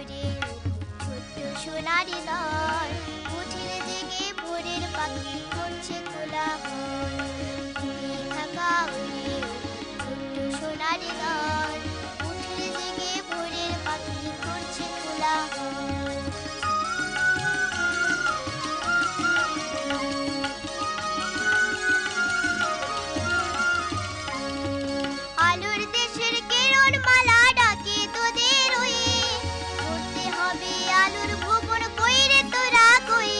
উড়ে ছোট্ট সোনারি দল, উঠিলে জেগে ভোরের পাখি করছে কোলাহল। উড়ে থাকা উড়ে ছোট্ট সোনারি দল, উঠিলে জেগে ভোরের পাখি করছে কোলাহল। আলোর দেশের কিরণ মালা ডাকে তোদের ওয়ে, করতে হবে আলোর ভুবন কইরে তোরা কই।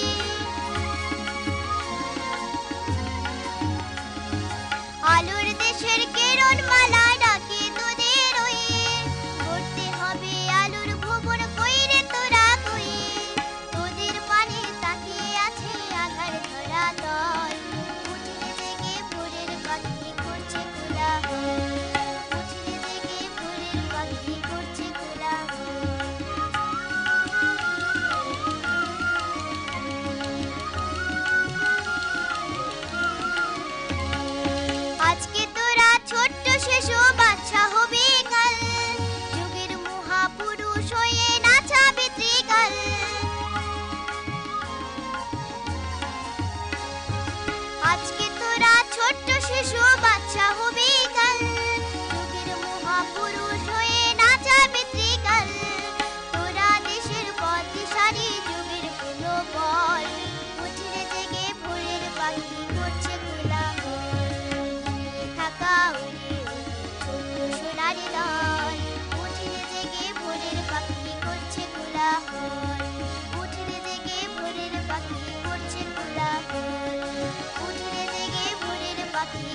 আলোর দেশের কিরণ মালা ডাকে তোদের ওয়ে, করতে হবে আলোর ভুবন কইরে তোরা কই। তোদের পানে তাকিয়ে আছে আধার ধরা তল, উঠিলে জেগে ভোরের পাখি করছে কোলাহল। উঠিলে জেগে ভোরের পাখি করছে কোলাহল। আজকে তোরা ছোট্ট শিশু বাচ্চা হবি কাল, যুগের মহাপুরুষ হয়ে নাচাবি ত্রিকাল। আজকে তোরা ছোট্ট শিশু বাচ্চা হবি কাল, যুগের মহাপুরুষ হয়ে নাচাবি ত্রিকাল। তোরা দেশের পথ দিশারি যুগের পুরো বল, উঠিলে জেগে ভোরের পাখি করছে কোলাহল। উড়ে থাকা উড়ে ছোট্ট সোনারি দল, উঠিলে জেগে ভোরের পাখি করছে কোলাহল। উঠিলে জেগে ভোরের পাখি করছে কোলাহল। উঠিলে জেগে ভোরের পাখি